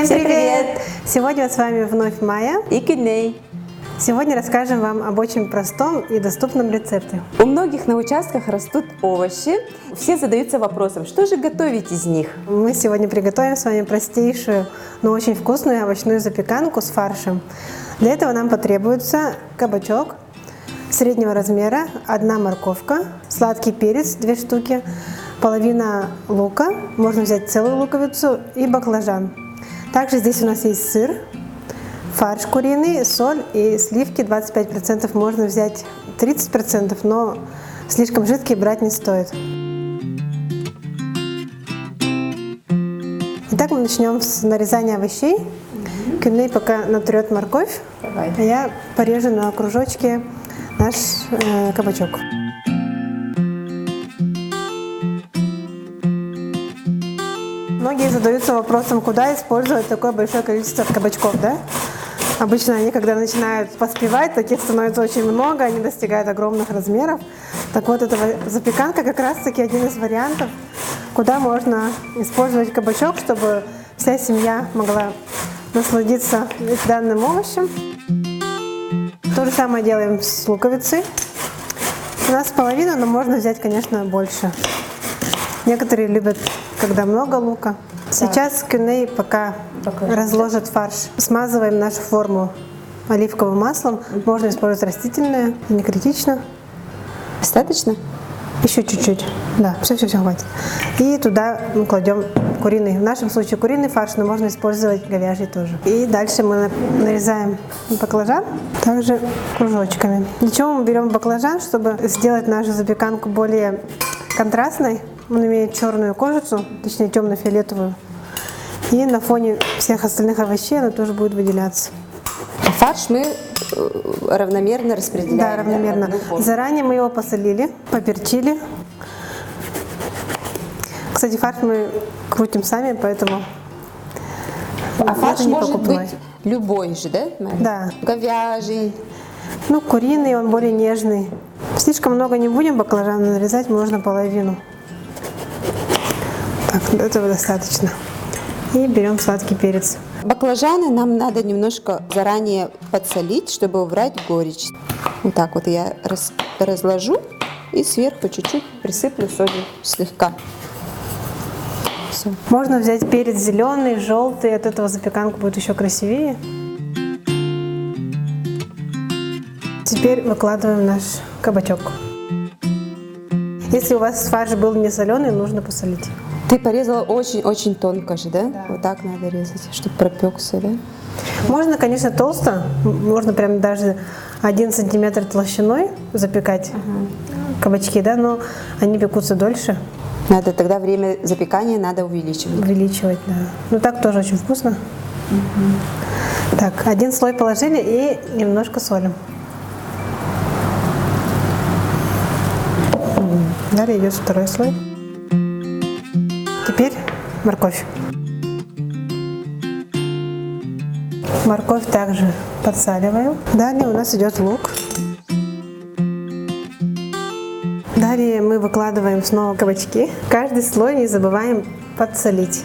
Всем привет! Сегодня с вами вновь Майя и Кеней. Сегодня расскажем вам об очень простом и доступном рецепте. У многих на участках растут овощи. Все задаются вопросом, что же готовить из них? Мы сегодня приготовим с вами простейшую, но очень вкусную овощную запеканку с фаршем. Для этого нам потребуется кабачок среднего размера, 1 морковка, сладкий перец 2 штуки, половина лука, можно взять целую луковицу, и баклажан. Также здесь у нас есть сыр, фарш куриный, соль и сливки 25%, можно взять 30%, но слишком жидкие брать не стоит. Итак, мы начнем с нарезания овощей. Кеней пока натрет морковь, а я порежу на кружочки наш кабачок. Многие задаются вопросом, куда использовать такое большое количество кабачков, да? Обычно они, когда начинают поспевать, таких становится очень много, они достигают огромных размеров. Так вот, эта запеканка как раз-таки один из вариантов, куда можно использовать кабачок, чтобы вся семья могла насладиться данным овощем. То же самое делаем с луковицей. У нас половина, но можно взять, конечно, больше. Некоторые любят, когда много лука. Сейчас Кеней пока разложит фарш. Смазываем нашу форму оливковым маслом. Можно использовать растительное, не критично. Достаточно? Еще чуть-чуть. Да, все хватит. И туда мы кладем куриный. В нашем случае куриный фарш, но можно использовать говяжий тоже. И дальше мы нарезаем баклажан также кружочками. Для чего мы берем баклажан? Чтобы сделать нашу запеканку более контрастной. Он имеет черную кожицу, точнее темно-фиолетовую. И на фоне всех остальных овощей она тоже будет выделяться. А фарш мы равномерно распределяем? Да, равномерно. Заранее мы его посолили, поперчили. Кстати, фарш мы крутим сами, поэтому а фарш не может покупной. быть любой же, да? Да. Говяжий. Ну, куриный, он более нежный. Слишком много не будем баклажана нарезать, можно половину. Так, этого достаточно. И берем сладкий перец. Баклажаны нам надо немножко заранее подсолить, чтобы убрать горечь. Вот так вот я разложу и сверху чуть-чуть присыплю солью слегка. Все. Можно взять перец зеленый, желтый, от этого запеканка будет еще красивее. Теперь выкладываем наш кабачок. Если у вас фарш был не соленый, нужно посолить. Ты порезала очень-очень тонко же, да? Да. Вот так надо резать, чтобы пропекся, да? Можно, конечно, толсто, можно прям даже 1 сантиметр толщиной запекать кабачки, да, но они пекутся дольше. Надо тогда время запекания надо увеличивать. Увеличивать, да. Ну так тоже очень вкусно. Так, 1 слой положили и немножко солим. Далее идет 2 слой. Теперь морковь. Морковь также подсаливаем. Далее у нас идет лук. Далее мы выкладываем снова кабачки. Каждый слой не забываем подсолить.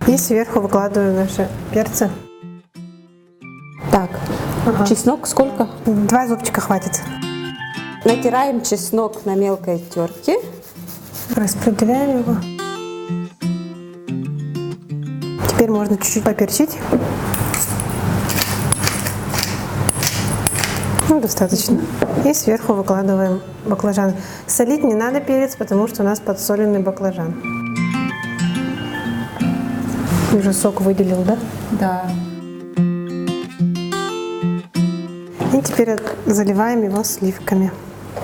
И сверху выкладываем наши перцы. Так, чеснок сколько? 2 зубчика хватит. Натираем чеснок на мелкой терке. Распределяем его. Теперь можно чуть-чуть поперчить. Ну, достаточно. И сверху выкладываем баклажан. Солить не надо перец, потому что у нас подсоленный баклажан. Уже сок выделил, да? Да. И теперь заливаем его сливками.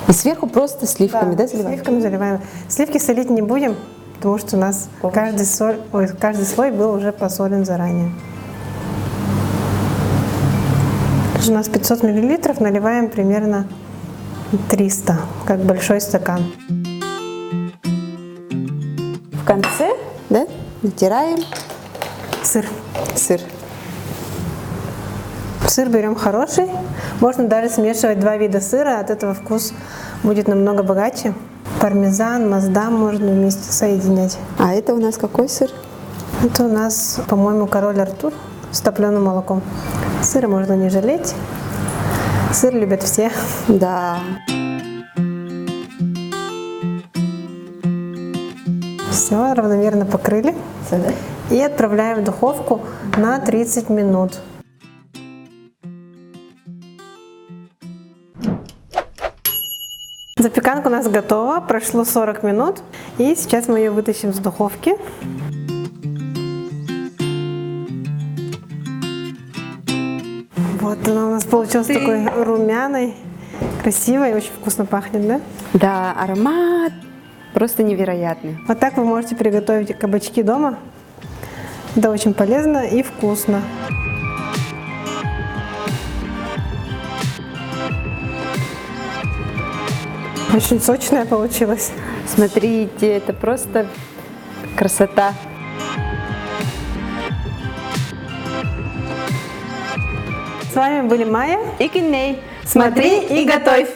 И сверху просто сливками, да, заливаем? Сливками заливаем. Сливки солить не будем, потому что у нас каждый слой был уже посолен заранее. У нас 500 мл, наливаем примерно 300, как большой стакан. В конце, да, натираем Сыр. сыр. Сыр берем хороший. Можно даже смешивать 2 вида сыра, от этого вкус будет намного богаче. пармезан, маасдам можно вместе соединять. А это у нас какой сыр? Это у нас, по-моему, король Артур с топленым молоком. Сыра можно не жалеть. Сыр любят все. Да. Все, равномерно покрыли. И отправляем в духовку на 30 минут. Запеканка у нас готова, прошло 40 минут. И сейчас мы ее вытащим с духовки. Вот она у нас получилась такой румяной, красивой, очень вкусно пахнет, да? Да, аромат просто невероятный. Вот так вы можете приготовить кабачки дома. Это очень полезно и вкусно. Очень сочная получилась. Смотрите, это просто красота. С вами были Майя И Киней. Смотри и готовь!